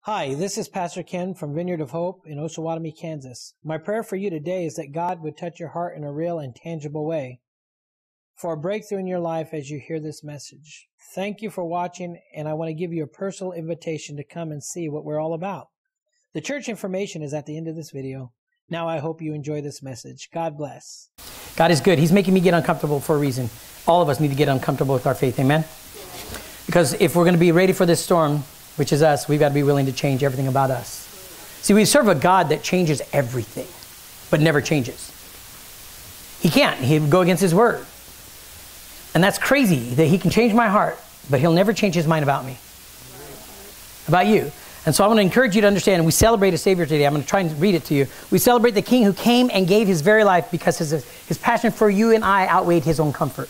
Hi, this is Pastor Ken from Vineyard of Hope in Osawatomie, Kansas. My prayer for you today is that God would touch your heart in a real and tangible way for a breakthrough in your life as you hear this message. Thank you for watching, and I want to give you a personal invitation to come and see what we're all about. The church information is at the end of this video. Now I hope you enjoy this message. God bless. God is good. He's making me get uncomfortable for a reason. All of us need to get uncomfortable with our faith, amen? Because if we're going to be ready for this storm, which is us, we've got to be willing to change everything about us. See, we serve a God that changes everything, but never changes. He can't. He would go against his word. And that's crazy that he can change my heart, but he'll never change his mind about me, about you. And so I want to encourage you to understand, we celebrate a Savior today. I'm going to try and read it to you. We celebrate the King who came and gave his very life because his passion for you and I outweighed his own comfort.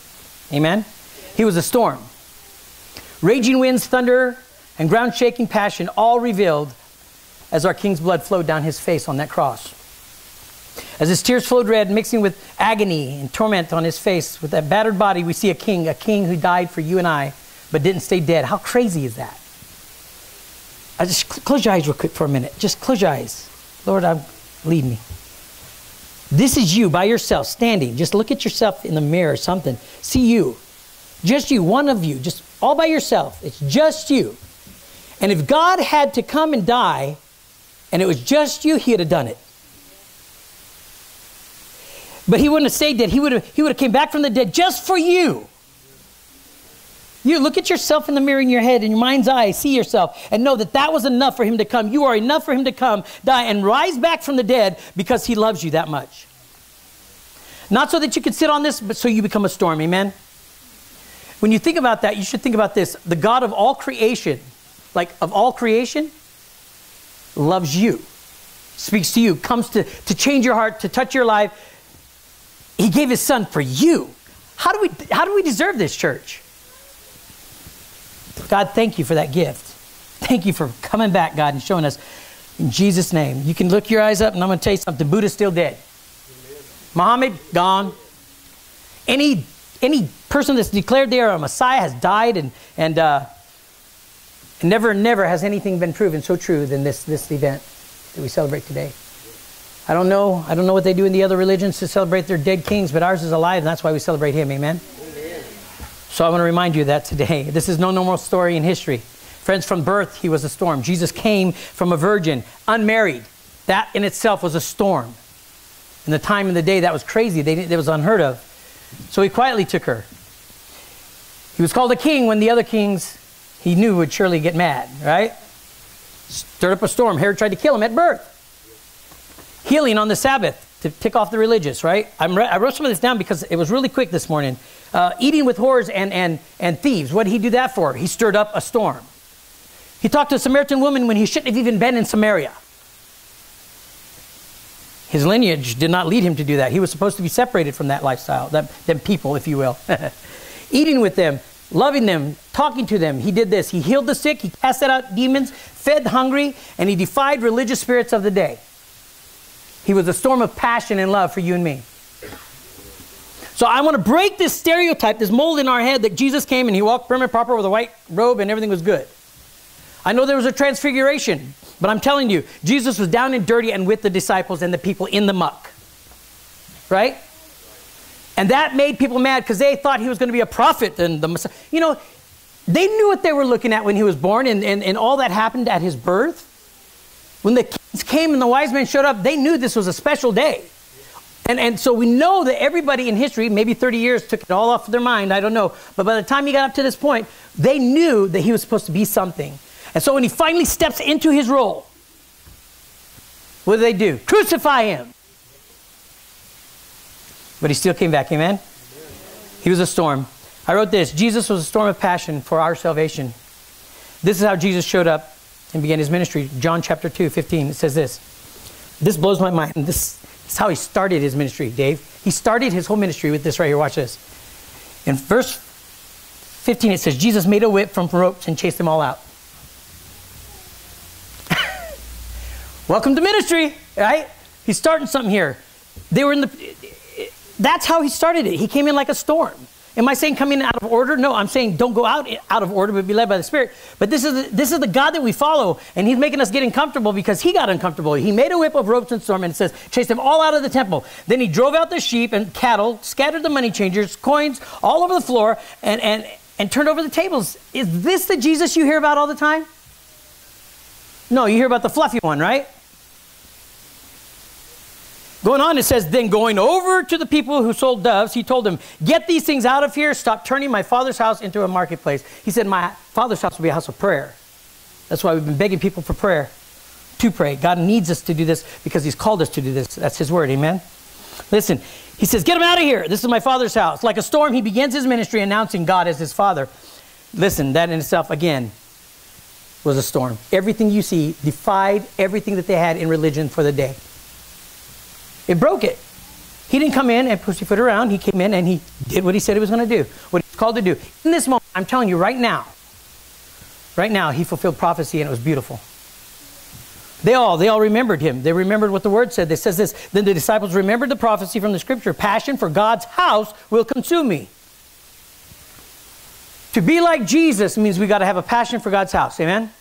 Amen? He was a storm. Raging winds, thunder, and ground-shaking passion all revealed as our King's blood flowed down his face on that cross. As his tears flowed red, mixing with agony and torment on his face, with that battered body, we see a king who died for you and I, but didn't stay dead. How crazy is that? I just close your eyes real quick for a minute. Just close your eyes. Lord, lead me. This is you by yourself, standing. Just look at yourself in the mirror or something. See you. Just you, one of you, just all by yourself. It's just you. And if God had to come and die, and it was just you, he'd have done it. But he wouldn't have stayed dead. He would have came back from the dead just for you. You look at yourself in the mirror in your head, in your mind's eye, see yourself, and know that that was enough for him to come. You are enough for him to come, die, and rise back from the dead because he loves you that much. Not so that you could sit on this, but so you become a storm. Amen? When you think about that, you should think about this. The God of all creation, like of all creation, loves you, speaks to you, comes to change your heart, to touch your life. He gave his son for you. How do we deserve this, church? God, thank you for that gift. Thank you for coming back, God, and showing us in Jesus' name. You can look your eyes up, and I'm going to tell you something. Buddha's still dead. Muhammad, gone. Any person that's declared they are a Messiah has died, and never has anything been proven so true than this event that we celebrate today. I don't know what they do in the other religions to celebrate their dead kings, but ours is alive, and that's why we celebrate him. Amen? Amen. So I want to remind you of that today. This is no normal story in history. Friends, from birth, he was a storm. Jesus came from a virgin, unmarried. That in itself was a storm. In the time and the day, that was crazy. That was unheard of. So he quietly took her. He was called a king when the other kings he knew would surely get mad, right? Stirred up a storm. Herod tried to kill him at birth. Healing on the Sabbath to tick off the religious, right? I wrote some of this down because it was really quick this morning. Eating with whores and thieves. What did he do that for? He stirred up a storm. He talked to a Samaritan woman when he shouldn't have even been in Samaria. His lineage did not lead him to do that. He was supposed to be separated from that lifestyle, them people, if you will. Eating with them, loving them, talking to them. He did this. He healed the sick. He cast out demons, fed the hungry, and he defied religious spirits of the day. He was a storm of passion and love for you and me. So I want to break this stereotype, this mold in our head that Jesus came and he walked prim and proper with a white robe and everything was good. I know there was a transfiguration, but I'm telling you, Jesus was down and dirty and with the disciples and the people in the muck. Right? And that made people mad because they thought he was going to be a prophet and the Messiah. You know, they knew what they were looking at when he was born and all that happened at his birth. When the kids came and the wise men showed up, they knew this was a special day. And so we know that everybody in history, maybe 30 years, took it all off their mind. I don't know. But by the time he got up to this point, they knew that he was supposed to be something. And so when he finally steps into his role, what do? Crucify him. But he still came back, amen? He was a storm. I wrote this, Jesus was a storm of passion for our salvation. This is how Jesus showed up and began his ministry. John chapter 2:15, it says this. This blows my mind. This is how he started his ministry, Dave. He started his whole ministry with this right here. Watch this. In verse 15, it says, Jesus made a whip from ropes and chased them all out. Welcome to ministry, right? He's starting something here. They were in the... That's how he started it. He came in like a storm. Am I saying come in out of order? No, I'm saying don't go out of order, but be led by the Spirit. But this is the God that we follow, and he's making us get uncomfortable because he got uncomfortable. He made a whip of ropes and storm, and it says, chased them all out of the temple. Then he drove out the sheep and cattle, scattered the money changers, coins all over the floor, and turned over the tables. Is this the Jesus you hear about all the time? No, you hear about the fluffy one, right? Going on, it says, then going over to the people who sold doves, he told them, get these things out of here. Stop turning my Father's house into a marketplace. He said, my Father's house will be a house of prayer. That's why we've been begging people for prayer, to pray. God needs us to do this because he's called us to do this. That's his word, amen? Listen, he says, get them out of here. This is my Father's house. Like a storm, he begins his ministry announcing God as his Father. Listen, that in itself, again, was a storm. Everything you see defied everything that they had in religion for the day. It broke it. He didn't come in and pussyfoot around. He came in and he did what he said he was going to do, what he was called to do. In this moment, I'm telling you right now, he fulfilled prophecy and it was beautiful. They all remembered him. They remembered what the word said. It says this, then the disciples remembered the prophecy from the scripture, passion for God's house will consume me. To be like Jesus means we got to have a passion for God's house. Amen?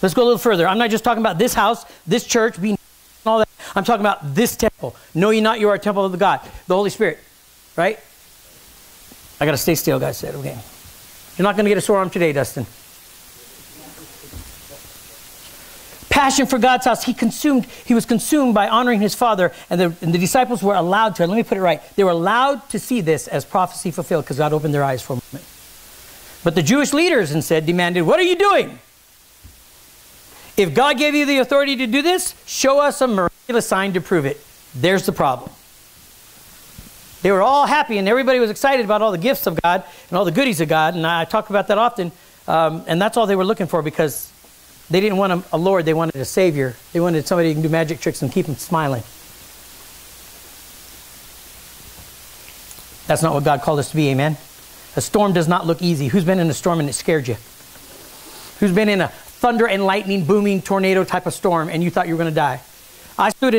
Let's go a little further. I'm not just talking about this house, this church, being all that. I'm talking about this temple. Know ye not you are a temple of the God, the Holy Spirit. Right? I got to stay still, guys said. Okay. You're not going to get a sore arm today, Dustin. Passion for God's house. He was consumed by honoring his Father, and the disciples were allowed to, let me put it right, they were allowed to see this as prophecy fulfilled because God opened their eyes for a moment. But the Jewish leaders instead demanded, what are you doing? If God gave you the authority to do this, show us a miraculous sign to prove it. There's the problem. They were all happy and everybody was excited about all the gifts of God and all the goodies of God. And I talk about that often. And that's all they were looking for because they didn't want a Lord. They wanted a Savior. They wanted somebody who can do magic tricks and keep them smiling. That's not what God called us to be, amen? A storm does not look easy. Who's been in a storm and it scared you? Who's been in a thunder and lightning, booming tornado type of storm, and you thought you were going to die? I stood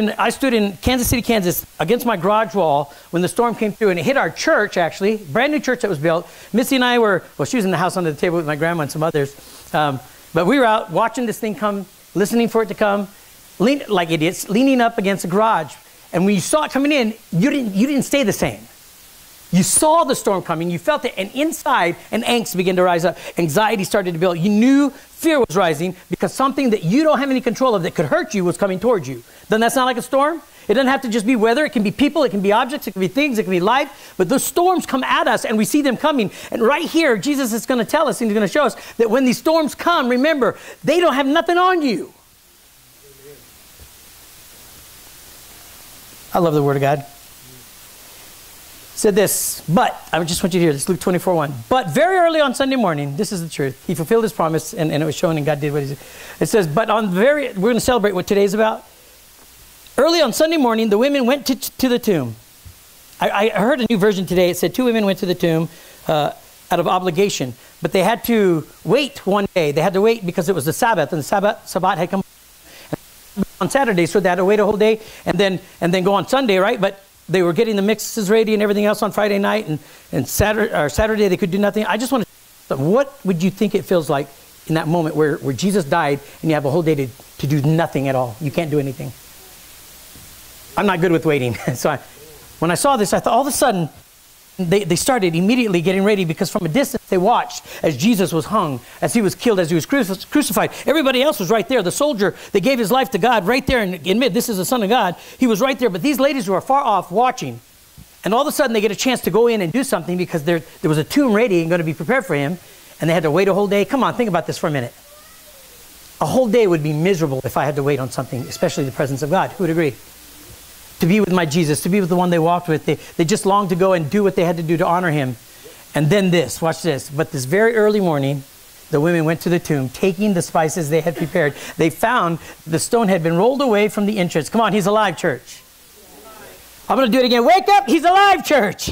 in Kansas City, Kansas, against my garage wall when the storm came through, and it hit our church, actually, brand new church that was built. Missy and I were, well, she was in the house under the table with my grandma and some others, but we were out watching this thing come, listening for it to come, like idiots, leaning up against the garage. And when you saw it coming in, you didn't stay the same. You saw the storm coming, you felt it, and inside an angst began to rise up. Anxiety started to build. You knew fear was rising because something that you don't have any control of that could hurt you was coming towards you. Then that's not like a storm. It doesn't have to just be weather. It can be people, it can be objects, it can be things, it can be life. But those storms come at us and we see them coming. And right here, Jesus is going to tell us and he's going to show us that when these storms come, remember, they don't have nothing on you. I love the Word of God. Said this, but, I just want you to hear this, Luke 24:1. But very early on Sunday morning, this is the truth. He fulfilled his promise and it was shown and God did what he did. It says, but we're going to celebrate what today's about. Early on Sunday morning, the women went to the tomb. I heard a new version today. It said 2 women went to the tomb out of obligation, but they had to wait one day. They had to wait because it was the Sabbath and the Sabbath had come on Saturday, so they had to wait a whole day and then go on Sunday, right? But they were getting the mixes ready and everything else on Friday night, and Saturday they could do nothing. I just want to, what would you think it feels like in that moment where Jesus died and you have a whole day to do nothing at all? You can't do anything. I'm not good with waiting. So when I saw this, I thought all of a sudden they started immediately getting ready because from a distance they watched as Jesus was hung, as he was killed, as he was crucified. Everybody else was right there. The soldier that gave his life to God right there and admit this is the Son of God, he was right there. But these ladies were far off watching. And all of a sudden they get a chance to go in and do something because there was a tomb ready and going to be prepared for him. And they had to wait a whole day. Come on, think about this for a minute. A whole day would be miserable if I had to wait on something, especially the presence of God. Who would agree? To be with my Jesus, to be with the one they walked with. They just longed to go and do what they had to do to honor him. And then this, watch this. But this very early morning, the women went to the tomb, taking the spices they had prepared. They found the stone had been rolled away from the entrance. Come on, he's alive, church. I'm going to do it again. Wake up, he's alive, church.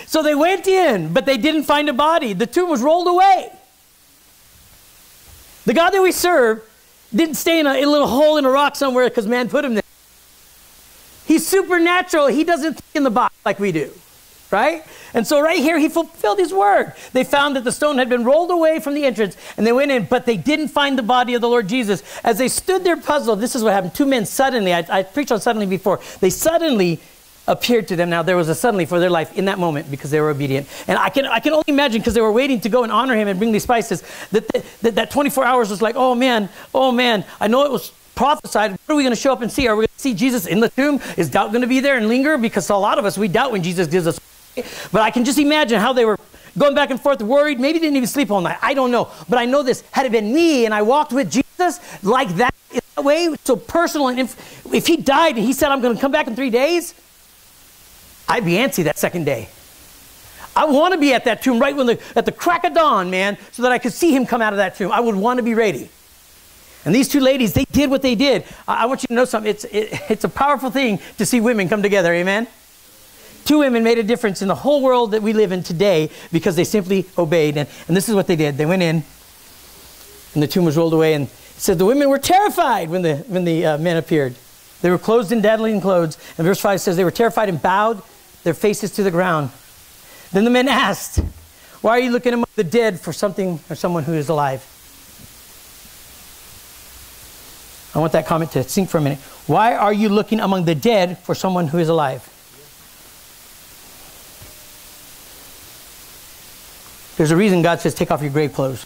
So they went in, but they didn't find a body. The tomb was rolled away. The God that we serve didn't stay in a little hole in a rock somewhere because man put him there. He's supernatural. He doesn't think in the box like we do. right? And so right here, he fulfilled his word. They found that the stone had been rolled away from the entrance, and they went in, but they didn't find the body of the Lord Jesus. As they stood there puzzled, this is what happened. Two men suddenly, I preached on suddenly before, they suddenly appeared to them. Now, there was a suddenly for their life in that moment because they were obedient. And I can only imagine, because they were waiting to go and honor him and bring these spices, that 24 hours was like, oh man, I know it was prophesied. What are we going to show up and see? Are we going to see Jesus in the tomb? Is doubt going to be there and linger? Because a lot of us, we doubt when Jesus gives us. But I can just imagine how they were going back and forth, worried. Maybe didn't even sleep all night. I don't know. But I know this. Had it been me and I walked with Jesus like that, in that way, so personal, and if he died and he said, I'm going to come back in 3 days, I'd be antsy that second day. I want to be at that tomb right at the crack of dawn, man, so that I could see him come out of that tomb. I would want to be ready. And these two ladies, they did what they did. I want you to know something. It's a powerful thing to see women come together, amen? Two women made a difference in the whole world that we live in today because they simply obeyed. And this is what they did. They went in, and the tomb was rolled away. And it said the women were terrified when the men appeared. They were clothed in dazzling clothes. And verse 5 says they were terrified and bowed their faces to the ground. Then the men asked, why are you looking among the dead for something or someone who is alive? I want that comment to sink for a minute. Why are you looking among the dead for someone who is alive? There's a reason God says, take off your grave clothes.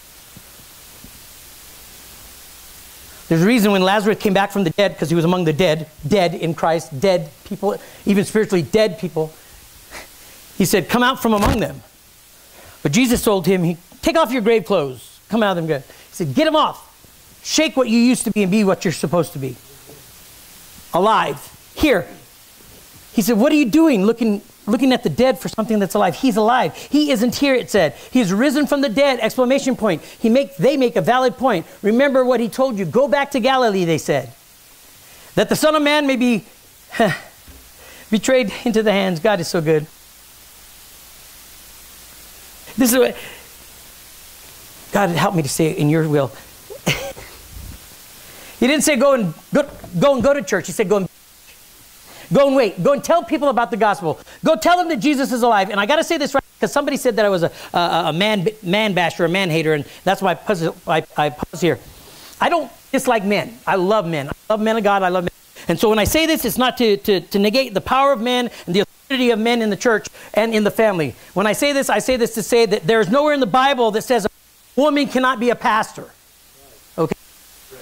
There's a reason when Lazarus came back from the dead, because he was among the dead in Christ, dead people, even spiritually dead people. He said, come out from among them. But Jesus told him, take off your grave clothes. Come out of them good. He said, get them off. Shake what you used to be and be what you're supposed to be. Alive. Here. He said, what are you doing looking at the dead for something that's alive? He's alive. He isn't here, it said. He is risen from the dead, exclamation point. They make a valid point. Remember what he told you. Go back to Galilee, they said. That the Son of Man may be betrayed into the hands. God is so good. This is what God help me to say it in your will. He didn't say go and go to church. He said go and wait. Go and tell people about the gospel. Go tell them that Jesus is alive. And I got to say this right, because somebody said that I was a man basher, a man hater, and that's why I pause here. I don't dislike men. I love men. I love men of God. I love men. And so when I say this, it's not to negate the power of men and the authority of men in the church and in the family. When I say this to say that there is nowhere in the Bible that says a woman cannot be a pastor. Okay?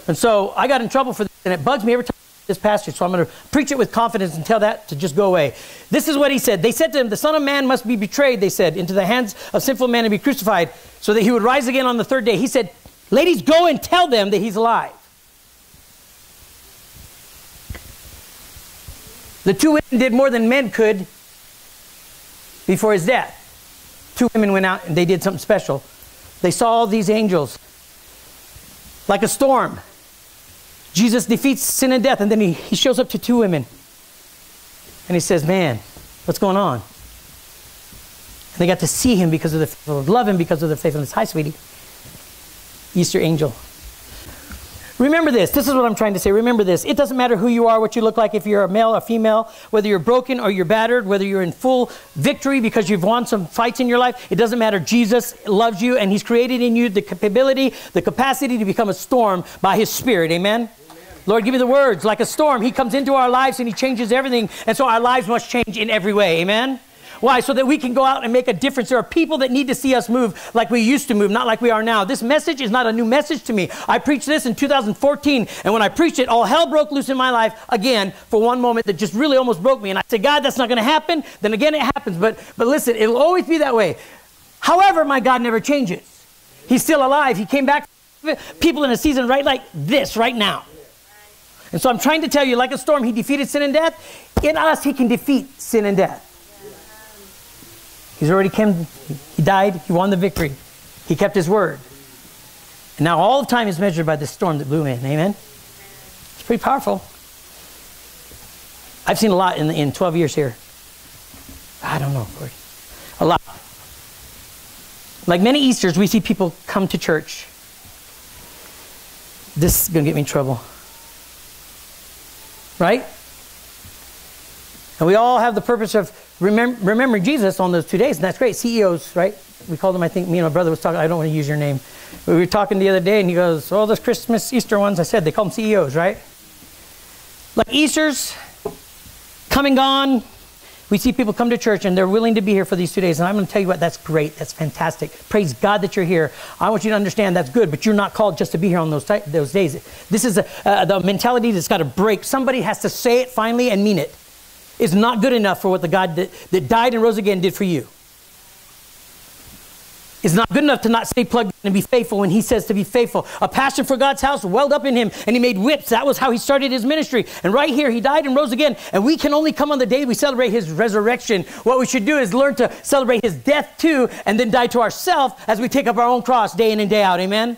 And so I got in trouble for this, and it bugs me every time this pastor, so I'm going to preach it with confidence and tell that to just go away. This is what he said. They said to him, the Son of Man must be betrayed, they said, into the hands of sinful men and be crucified, so that he would rise again on the third day. He said, ladies, go and tell them that he's alive. The two women did more than men could before his death. Two women went out and they did something special. They saw all these angels like a storm. Jesus defeats sin and death, and then he shows up to two women. And he says, man, what's going on? And they got to see him because of the faithfulness, love him because of their faithfulness. Hi, sweetie. Easter angel. Remember this. This is what I'm trying to say. Remember this. It doesn't matter who you are, what you look like, if you're a male or female, whether you're broken or you're battered, whether you're in full victory because you've won some fights in your life. It doesn't matter. Jesus loves you, and he's created in you the capability, the capacity to become a storm by his Spirit. Amen? Lord, give me the words. Like a storm, he comes into our lives and he changes everything. And so our lives must change in every way. Amen? Why? So that we can go out and make a difference. There are people that need to see us move like we used to move, not like we are now. This message is not a new message to me. I preached this in 2014, and when I preached it, all hell broke loose in my life again for one moment that just really almost broke me. And I said, God, that's not going to happen. Then again, it happens. But listen, it'll always be that way. However, my God never changes. He's still alive. He came back for people in a season right like this right now. And so I'm trying to tell you, like a storm, he defeated sin and death. In us, he can defeat sin and death. He's already come, he died, he won the victory. He kept his word. And now all of time is measured by this storm that blew in. Amen? It's pretty powerful. I've seen a lot in 12 years here. I don't know, Lord. A lot. Like many Easters, we see people come to church. This is going to get me in trouble. Right? And we all have the purpose of remembering Jesus on those 2 days, and that's great. CEOs, right? We called them, I think, me and my brother was talking, I don't want to use your name. We were talking the other day, and he goes, oh, those Christmas, Easter ones, I said, they call them CEOs, right? Like Easter's come and gone. We see people come to church, and they're willing to be here for these 2 days, and I'm going to tell you what, that's great. That's fantastic. Praise God that you're here. I want you to understand that's good, but you're not called just to be here on those days. This is the mentality that's got to break. Somebody has to say it finally and mean it. It's not good enough for what the God that died and rose again did for you. It's not good enough to not stay plugged in and be faithful when he says to be faithful. A passion for God's house welled up in him, and he made whips. That was how he started his ministry. And right here, he died and rose again. And we can only come on the day we celebrate his resurrection. What we should do is learn to celebrate his death too, and then die to ourselves as we take up our own cross day in and day out. Amen?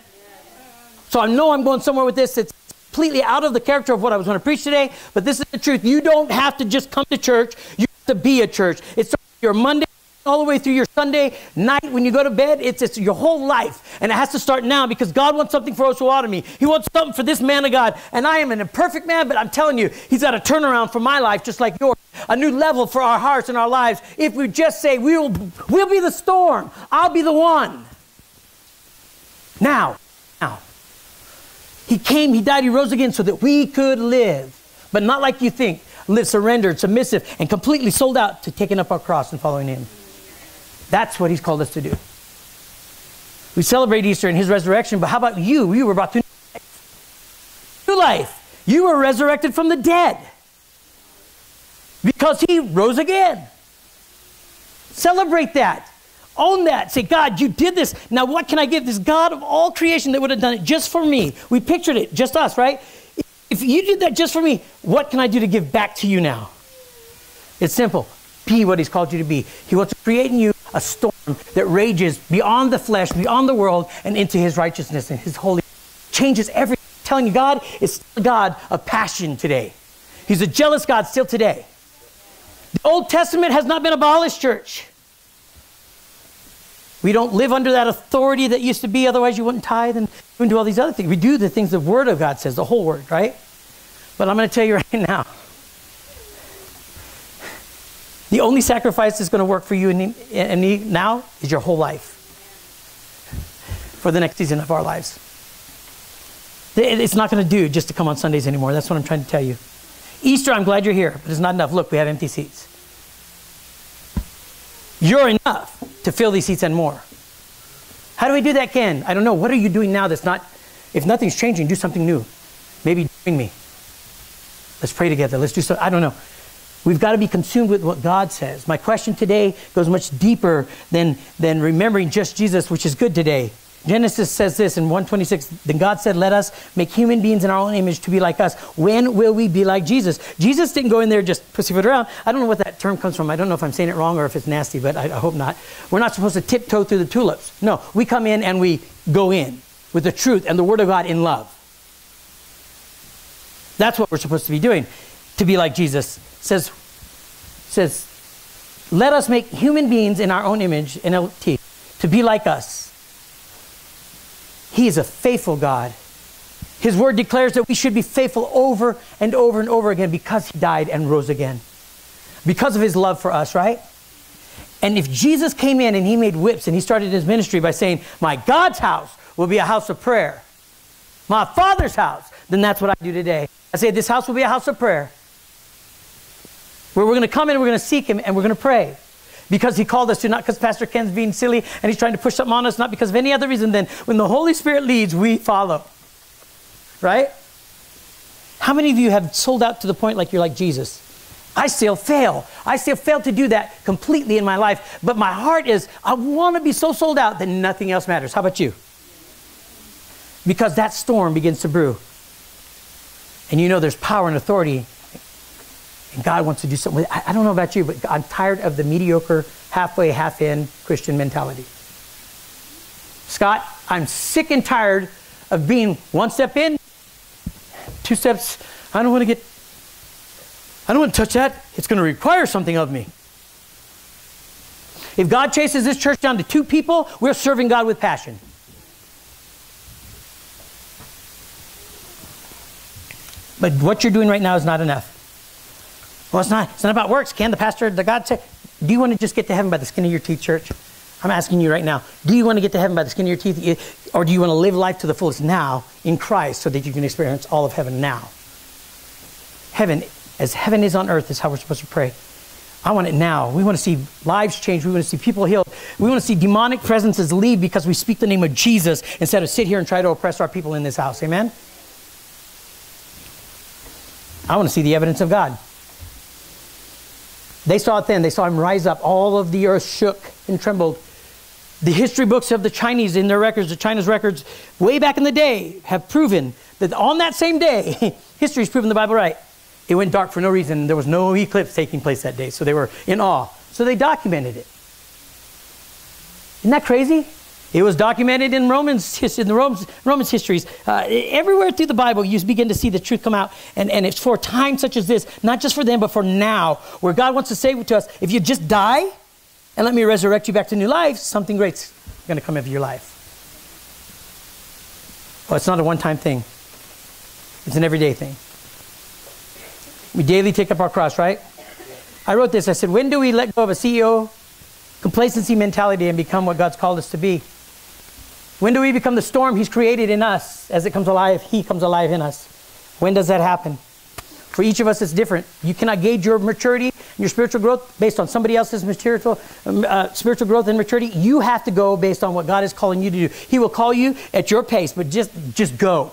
So I know I'm going somewhere with this. It's completely out of the character of what I was going to preach today, but this is the truth. You don't have to just come to church. You have to be a church. It's your Monday all the way through your Sunday night when you go to bed. It's your whole life. And it has to start now because God wants something for Osawatomie. He wants something for this man of God. And I am an imperfect man, but I'm telling you, he's got a turnaround for my life just like yours. A new level for our hearts and our lives. If we just say, we'll be the storm. I'll be the one. Now. He came, he died, he rose again so that we could live. But not like you think. Live surrendered, submissive, and completely sold out to taking up our cross and following him. That's what he's called us to do. We celebrate Easter and his resurrection, but how about you? You were brought to new life. New life. You were resurrected from the dead because he rose again. Celebrate that. Own that. Say, God, you did this. Now what can I give this God of all creation that would have done it just for me? We pictured it, just us, right? If you did that just for me, what can I do to give back to you now? It's simple. Be what he's called you to be. He wants to create in you a storm that rages beyond the flesh, beyond the world, and into his righteousness and his holy. Changes everything. I'm telling you, God is still a God of passion today. He's a jealous God still today. The Old Testament has not been abolished, church. We don't live under that authority that used to be, otherwise you wouldn't tithe and do all these other things. We do the things the Word of God says, the whole Word, right? But I'm going to tell you right now, the only sacrifice that's going to work for you and me now is your whole life for the next season of our lives. It's not going to do just to come on Sundays anymore. That's what I'm trying to tell you. Easter, I'm glad you're here, but it's not enough. Look, we have empty seats. You're enough to fill these seats and more. How do we do that, Ken? I don't know. What are you doing now that's not, if nothing's changing, do something new. Maybe join me. Let's pray together. Let's do something. I don't know. We've got to be consumed with what God says. My question today goes much deeper than remembering just Jesus, which is good today. Genesis says this in 1:26, then God said, let us make human beings in our own image to be like us. When will we be like Jesus? Jesus didn't go in there just pussyfoot around. I don't know what that term comes from. I don't know if I'm saying it wrong or if it's nasty, but I hope not. We're not supposed to tiptoe through the tulips. No, we come in and we go in with the truth and the Word of God in love. That's what we're supposed to be doing. To be like Jesus says, let us make human beings in our own image, NLT, to be like us. He is a faithful God. His word declares that we should be faithful over and over and over again because he died and rose again. Because of his love for us, right? And if Jesus came in and he made whips and he started his ministry by saying, my God's house will be a house of prayer. My Father's house, then that's what I do today. I say this house will be a house of prayer. Where we're going to come in and we're going to seek him and we're going to pray. Because he called us to, not because Pastor Ken's being silly and he's trying to push something on us, not because of any other reason than when the Holy Spirit leads, we follow. Right? How many of you have sold out to the point like you're like Jesus? I still fail. I still fail to do that completely in my life. But my heart is, I want to be so sold out that nothing else matters. How about you? Because that storm begins to brew. And you know there's power and authority. And God wants to do something with it. I don't know about you, but I'm tired of the mediocre, halfway, half-in Christian mentality. Scott, I'm sick and tired of being one step in, two steps. I don't want to touch that. It's going to require something of me. If God chases this church down to 2 people, we're serving God with passion. But what you're doing right now is not enough. Well, it's not about works. Can the pastor, the God say, Do you want to just get to heaven by the skin of your teeth, church? I'm asking you right now. Do you want to get to heaven by the skin of your teeth? Or do you want to live life to the fullest now in Christ so that you can experience all of heaven now? Heaven, as heaven is on earth, is how we're supposed to pray. I want it now. We want to see lives change. We want to see people healed. We want to see demonic presences leave because we speak the name of Jesus instead of sit here and try to oppress our people in this house. Amen? I want to see the evidence of God. They saw it then. They saw him rise up. All of the earth shook and trembled. The history books of the Chinese in their records, the China's records, way back in the day, have proven that on that same day, history's proven the Bible right. It went dark for no reason. There was no eclipse taking place that day. So they were in awe. So they documented it. Isn't that crazy? It was documented in Romans histories. Everywhere through the Bible, you begin to see the truth come out. And it's for a time such as this, not just for them, but for now, where God wants to say to us, if you just die and let me resurrect you back to new life, something great's going to come into your life. Well, it's not a one-time thing. It's an everyday thing. We daily take up our cross, right? I wrote this. I said, when do we let go of a CEO complacency mentality and become what God's called us to be? When do we become the storm he's created in us? As it comes alive, he comes alive in us. When does that happen? For each of us, it's different. You cannot gauge your maturity and your spiritual growth based on somebody else's spiritual growth and maturity. You have to go based on what God is calling you to do. He will call you at your pace, but just go.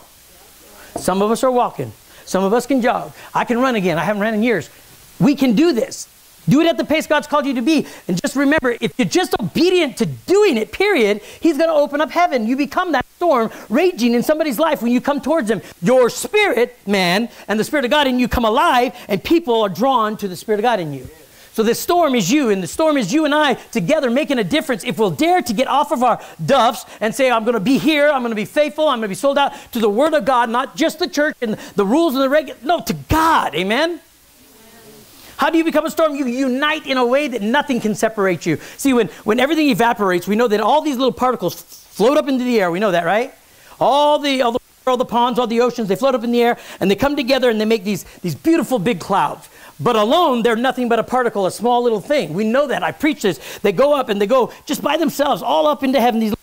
Some of us are walking. Some of us can jog. I can run again. I haven't ran in years. We can do this. Do it at the pace God's called you to be. And just remember, if you're just obedient to doing it, period, he's going to open up heaven. You become that storm raging in somebody's life when you come towards him. Your spirit, man, and the Spirit of God in you come alive, and people are drawn to the Spirit of God in you. So this storm is you, and the storm is you and I together making a difference. If we'll dare to get off of our duffs and say, I'm going to be here, I'm going to be faithful, I'm going to be sold out to the Word of God, not just the church and the rules and the regulations. No, to God. Amen? How do you become a storm? You unite in a way that nothing can separate you. See, when everything evaporates, we know that all these little particles float up into the air. We know that, right? All the ponds, all the oceans, they float up in the air, and they come together and they make these beautiful big clouds. But alone, they're nothing but a particle, a small little thing. We know that. I preach this. They go up and they go just by themselves, all up into heaven, these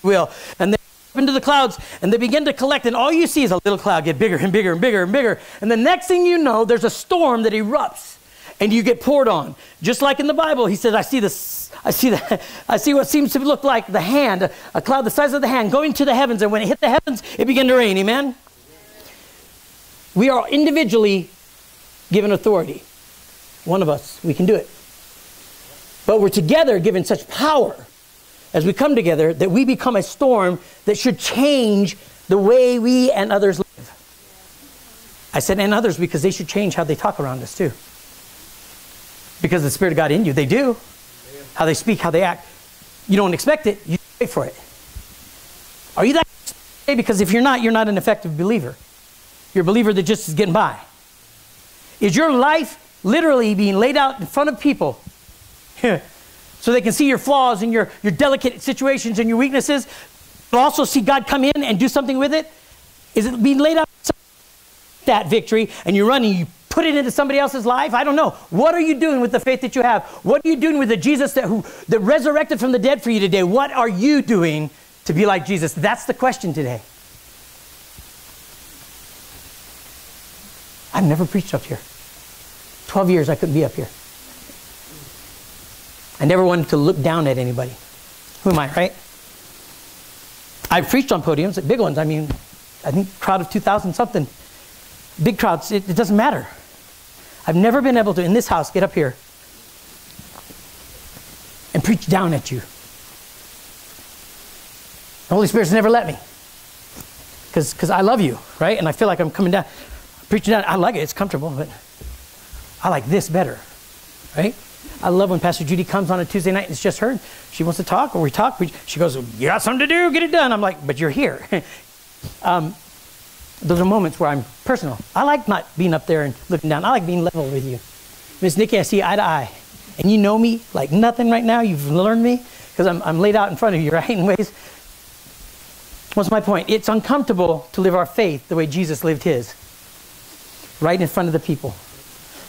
will. And they up into the clouds, and they begin to collect, and all you see is a little cloud get bigger and bigger and bigger and bigger. And the next thing you know, there's a storm that erupts, and you get poured on. Just like in the Bible, he says, I see what seems to look like the hand, a cloud the size of the hand going to the heavens, and when it hit the heavens, it began to rain. Amen? We are individually given authority. One of us, we can do it. But we're together given such power as we come together that we become a storm that should change the way we and others live. I said and others because they should change how they talk around us too. Because the Spirit of God in you, they do. How they speak, how they act. You don't expect it, you wait for it. Are you that? Because if you're not an effective believer. You're a believer that just is getting by. Is your life literally being laid out in front of people so they can see your flaws and your delicate situations and your weaknesses, but also see God come in and do something with it? Is it being laid out that victory and you're running, you put it into somebody else's life? I don't know. What are you doing with the faith that you have? What are you doing with the Jesus that resurrected from the dead for you today? What are you doing to be like Jesus? That's the question today. I've never preached up here. 12 years I couldn't be up here. I never wanted to look down at anybody. Who am I, right? I've preached on podiums, big ones. I mean, I think crowd of 2,000 something. Big crowds, it doesn't matter. I've never been able to, in this house, get up here and preach down at you. The Holy Spirit's never let me. Because I love you, right? And I feel like I'm coming down. Preaching down, I like it, it's comfortable, but I like this better, right? I love when Pastor Judy comes on a Tuesday night and it's just her. She wants to talk, or we talk. She goes, you got something to do, get it done. I'm like, but you're here. Those are moments where I'm personal. I like not being up there and looking down. I like being level with you. Miss Nikki, I see eye to eye. And you know me like nothing right now. You've learned me because I'm laid out in front of you, right, in ways. What's my point? It's uncomfortable to live our faith the way Jesus lived his. Right in front of the people.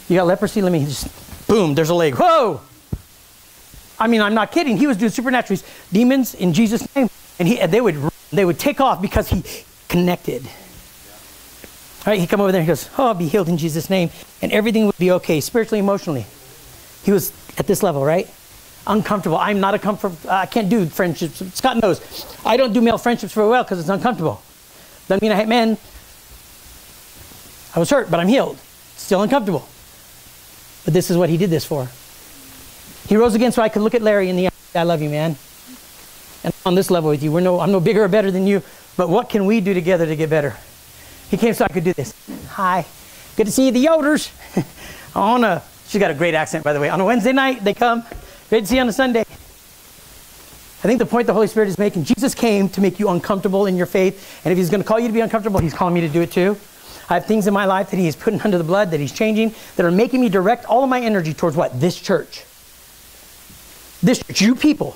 You got leprosy? Let me just, boom, there's a leg. Whoa! I mean, I'm not kidding. He was doing supernatural demons in Jesus' name. And they would take off because he connected. All right, he'd come over there and he goes, oh, I'll be healed in Jesus' name. And everything would be okay, spiritually, emotionally. He was at this level, right? Uncomfortable. I'm not a comfort. I can't do friendships. Scott knows. I don't do male friendships very well because it's uncomfortable. Doesn't mean I hate men. I was hurt, but I'm healed. Still uncomfortable. But this is what he did this for. He rose again so I could look at Larry in the eye. I love you, man. And I'm on this level with you. I'm no bigger or better than you. But what can we do together to get better? He came so I could do this. Hi. Good to see you, the Yoders. She's got a great accent, by the way. On a Wednesday night, they come. Great to see you on a Sunday. I think the point the Holy Spirit is making, Jesus came to make you uncomfortable in your faith. And if he's going to call you to be uncomfortable, he's calling me to do it too. I have things in my life that he is putting under the blood, that he's changing, that are making me direct all of my energy towards what? This church. This church, you people.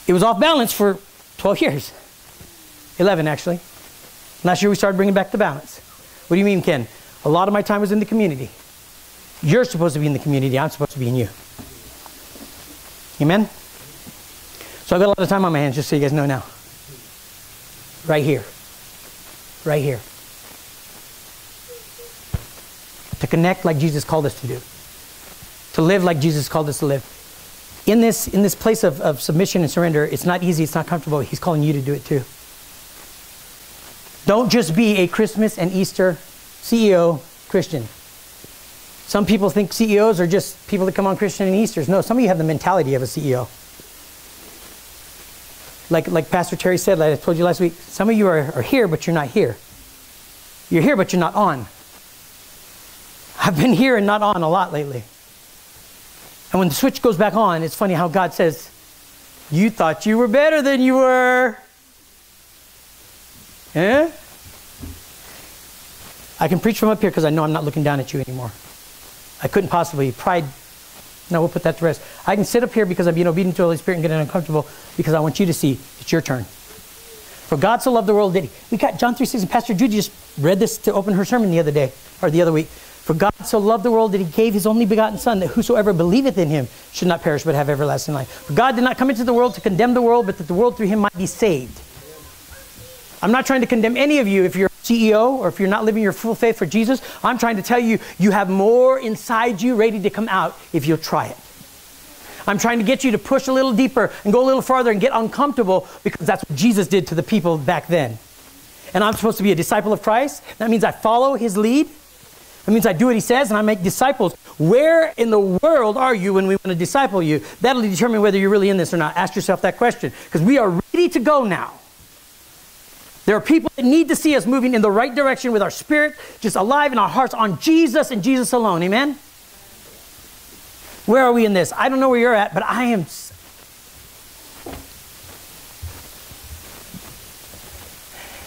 It was off balance for 12 years. 11, actually. Last year we started bringing back the balance. What do you mean, Ken? A lot of my time was in the community. You're supposed to be in the community. I'm supposed to be in you. Amen? So I've got a lot of time on my hands, just so you guys know now. Right here. Right here. To connect like Jesus called us to do. To live like Jesus called us to live. In this place of submission and surrender, it's not easy, it's not comfortable. He's calling you to do it too. Don't just be a Christmas and Easter CEO Christian. Some people think CEOs are just people that come on Christian and Easters. No, some of you have the mentality of a CEO. Like Pastor Terry said, like I told you last week, some of you are here, but you're not here. You're here, but you're not on. I've been here and not on a lot lately. And when the switch goes back on, it's funny how God says, you thought you were better than you were. Eh? I can preach from up here because I know I'm not looking down at you anymore. I couldn't possibly. Pride, no, we'll put that to rest. I can sit up here because I'm being obedient to the Holy Spirit and getting uncomfortable because I want you to see it's your turn. For God so loved the world, did he? We got John 3:6, and Pastor Judy just read this to open her sermon the other week. For God so loved the world that he gave his only begotten Son, that whosoever believeth in him should not perish but have everlasting life. For God did not come into the world to condemn the world, but that the world through him might be saved. I'm not trying to condemn any of you if you're a CEO or if you're not living your full faith for Jesus. I'm trying to tell you, you have more inside you ready to come out if you'll try it. I'm trying to get you to push a little deeper and go a little farther and get uncomfortable because that's what Jesus did to the people back then. And I'm supposed to be a disciple of Christ. That means I follow his lead. That means I do what he says and I make disciples. Where in the world are you when we want to disciple you? That'll determine whether you're really in this or not. Ask yourself that question because we are ready to go now. There are people that need to see us moving in the right direction with our spirit just alive in our hearts on Jesus and Jesus alone. Amen? Where are we in this? I don't know where you're at, but I am.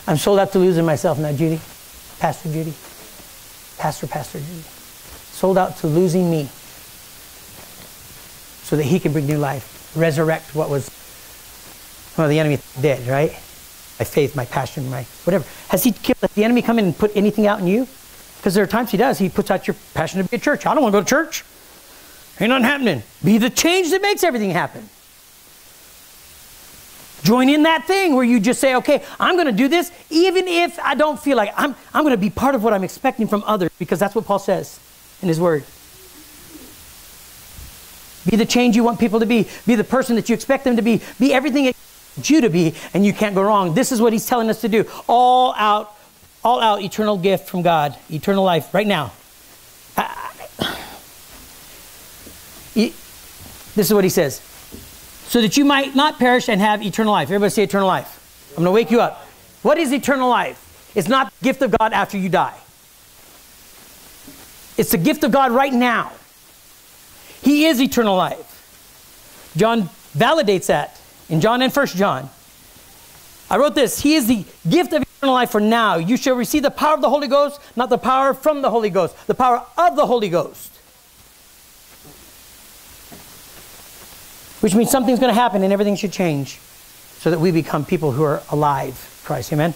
I'm sold out to losing myself now, Judy. Pastor Judy. Pastor Judy. Sold out to losing me so that he can bring new life. Resurrect what was, well, the enemy dead, right? My faith, my passion, my whatever. Has the enemy come in and put anything out in you? Because there are times he does. He puts out your passion to be at church. I don't want to go to church. Ain't nothing happening. Be the change that makes everything happen. Join in that thing where you just say, okay, I'm going to do this even if I don't feel like I'm going to be part of what I'm expecting from others, because that's what Paul says in his word. Be the change you want people to be. Be the person that you expect them to be. Be everything it you to be, and you can't go wrong. This is what he's telling us to do. All out eternal gift from God, eternal life right now. This is what he says. So that you might not perish and have eternal life. Everybody say eternal life. I'm going to wake you up. What is eternal life? It's not the gift of God after you die. It's the gift of God right now. He is eternal life. John validates that in John and 1 John. I wrote this. He is the gift of eternal life for now. You shall receive the power of the Holy Ghost, not the power from the Holy Ghost. The power of the Holy Ghost. Which means something's going to happen and everything should change so that we become people who are alive. Christ, amen?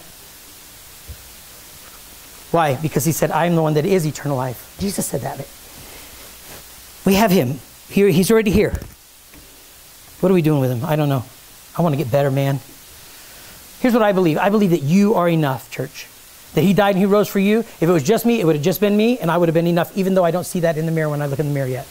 Why? Because he said, I am the one that is eternal life. Jesus said that. We have him. He's already here. What are we doing with him? I don't know. I want to get better, man. Here's what I believe. I believe that you are enough, church. That he died and he rose for you. If it was just me, it would have just been me, and I would have been enough, even though I don't see that in the mirror when I look in the mirror yet.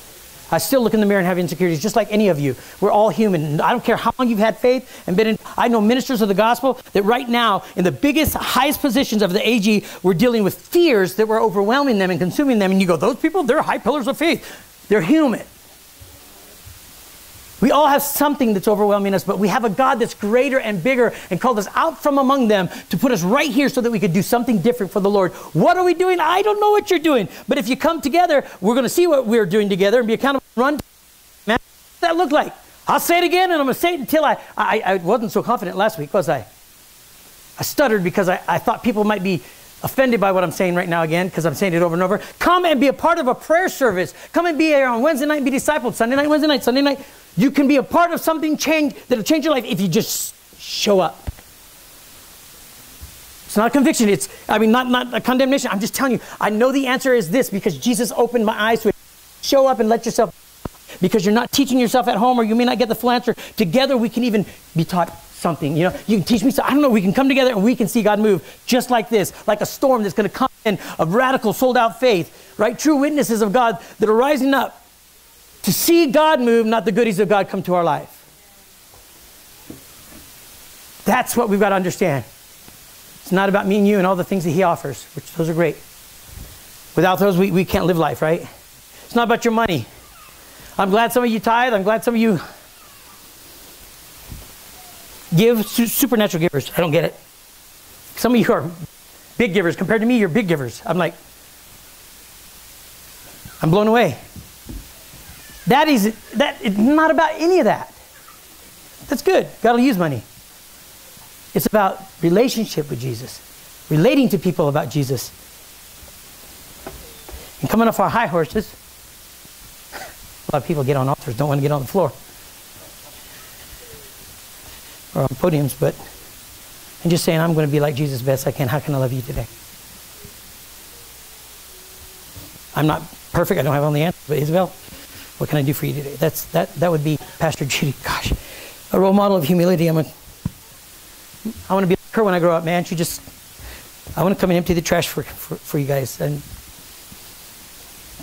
I still look in the mirror and have insecurities, just like any of you. We're all human. I don't care how long you've had faith and been in. I know ministers of the gospel that right now, in the biggest, highest positions of the AG, we're dealing with fears that were overwhelming them and consuming them. And you go, those people, they're high pillars of faith. They're human. We all have something that's overwhelming us, but we have a God that's greater and bigger and called us out from among them to put us right here so that we could do something different for the Lord. What are we doing? I don't know what you're doing. But if you come together, we're going to see what we're doing together and be accountable. Run. Man, what does that look like? I'll say it again, and I'm going to say it until I wasn't so confident last week, was I? I stuttered because I thought people might be offended by what I'm saying right now again, because I'm saying it over and over. Come and be a part of a prayer service. Come and be here on Wednesday night and be discipled. Sunday night, Wednesday night, Sunday night. You can be a part of something that'll change your life if you just show up. It's not a conviction. It's, not a condemnation. I'm just telling you, I know the answer is this because Jesus opened my eyes to it. Show up and let yourself, because you're not teaching yourself at home, or you may not get the full answer. Together, we can even be taught something. You know, you can teach me, I don't know, we can come together and we can see God move just like this, like a storm that's going to come in of radical, sold-out faith, right? True witnesses of God that are rising up to see God move, not the goodies of God come to our life. That's what we've got to understand. It's not about me and you and all the things that he offers, which those are great. Without those, we can't live life, right? It's not about your money. I'm glad some of you tithe. I'm glad some of you give, supernatural givers. I don't get it. Some of you are big givers. Compared to me, you're big givers. I'm blown away. That is not about any of that. That's good. God will use money. It's about relationship with Jesus, relating to people about Jesus, and coming off our high horses. A lot of people get on altars, don't want to get on the floor or on podiums, but I'm just saying, I'm going to be like Jesus best I can. How can I love you today? I'm not perfect. I don't have all the answers, but Isabel, what can I do for you today? That would be Pastor Judy. Gosh, a role model of humility. I want to be like her when I grow up, man. I want to come and empty the trash for you guys and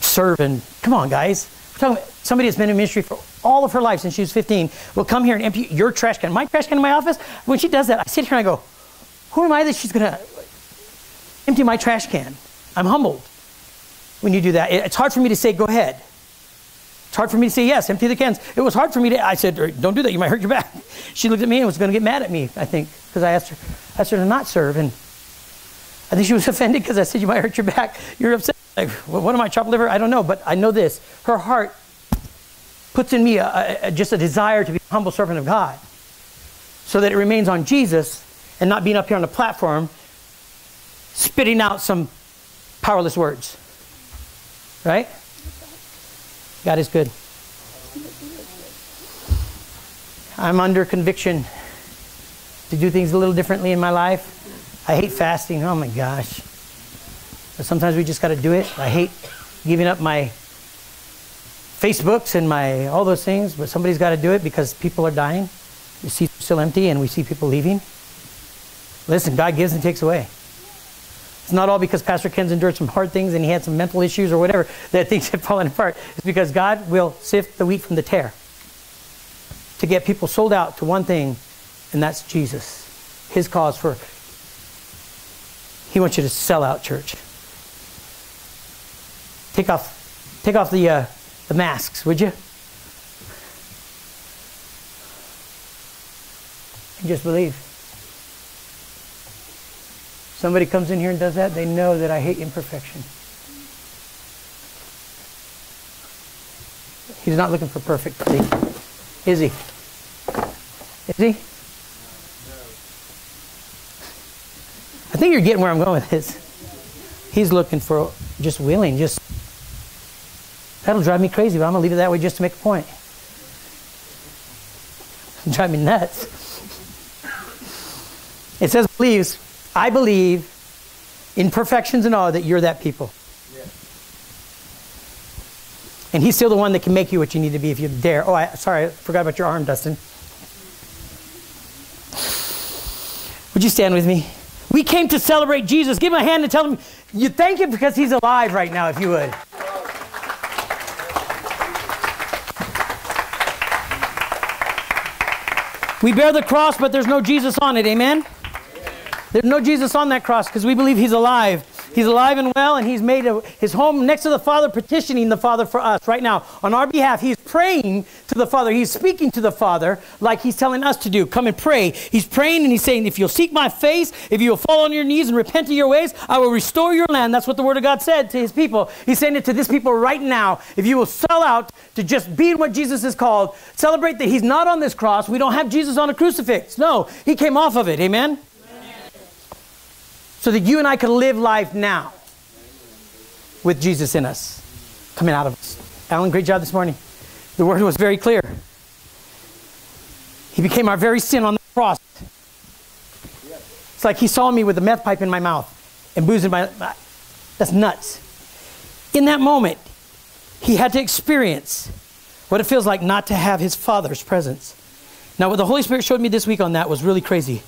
serve. And come on, guys. We're talking about somebody that's been in ministry for all of her life since she was 15 will come here and empty your trash can. My trash can in my office. When she does that, I sit here and I go, who am I that she's going to empty my trash can? I'm humbled when you do that. It's hard for me to say, go ahead. It's hard for me to say, yes, empty the cans. It was hard for me I said, don't do that, you might hurt your back. She looked at me and was going to get mad at me, I think, because I asked her to not serve. And I think she was offended because I said, you might hurt your back. You're upset. Like, what am I, chopped liver? I don't know, but I know this. Her heart puts in me just a desire to be a humble servant of God so that it remains on Jesus and not being up here on the platform spitting out some powerless words. Right? God is good. I'm under conviction to do things a little differently in my life. I hate fasting. Oh my gosh. But sometimes we just got to do it. I hate giving up my Facebooks and all those things, but somebody's got to do it because people are dying. The seats are still empty and we see people leaving. Listen, God gives and takes away. It's not all because Pastor Ken's endured some hard things and he had some mental issues or whatever that things have fallen apart. It's because God will sift the wheat from the tare to get people sold out to one thing, and that's Jesus. His cause for. He wants you to sell out, church. Take off the masks, would you? And just believe. Somebody comes in here and does that, they know that I hate imperfection. He's not looking for perfect, is he? Is he? I think you're getting where I'm going with this. He's looking for just willing, that'll drive me crazy, but I'm going to leave it that way just to make a point. It'll drive me nuts. It says, believes. I believe in perfections and all that you're that people. Yeah. And he's still the one that can make you what you need to be if you dare. Oh, sorry, I forgot about your arm, Dustin. Would you stand with me? We came to celebrate Jesus. Give him a hand and tell him you thank him because he's alive right now, if you would. We bear the cross, but there's no Jesus on it. Amen? There's no Jesus on that cross because we believe he's alive. He's alive and well, and he's made his home next to the Father, petitioning the Father for us right now. On our behalf, he's praying to the Father. He's speaking to the Father like he's telling us to do. Come and pray. He's praying and he's saying, if you'll seek my face, if you'll fall on your knees and repent of your ways, I will restore your land. That's what the Word of God said to his people. He's saying it to this people right now. If you will sell out to just be what Jesus is called, celebrate that he's not on this cross. We don't have Jesus on a crucifix. No, he came off of it. Amen? So that you and I can live life now with Jesus in us, coming out of us. Alan, great job this morning. The word was very clear. He became our very sin on the cross. It's like he saw me with a meth pipe in my mouth and booze in my... That's nuts. In that moment, he had to experience what it feels like not to have his Father's presence. Now, what the Holy Spirit showed me this week on that was really crazy.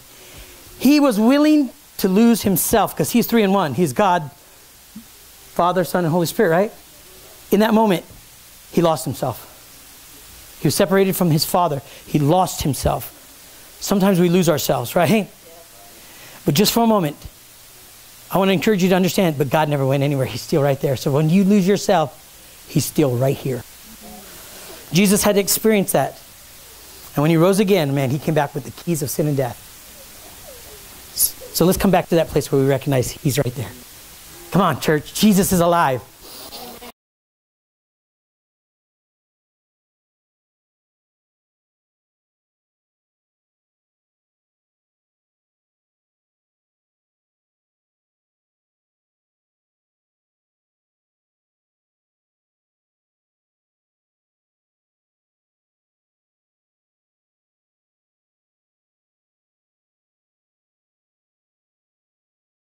He was willing to lose himself because he's 3 in 1. He's God, Father, Son, and Holy Spirit, right? In that moment, he lost himself. He was separated from his Father. He lost himself. Sometimes we lose ourselves, right? But just for a moment, I want to encourage you to understand, but God never went anywhere. He's still right there. So when you lose yourself, he's still right here. Jesus had to experience that. And when he rose again, man, he came back with the keys of sin and death. So let's come back to that place where we recognize he's right there. Come on, church. Jesus is alive.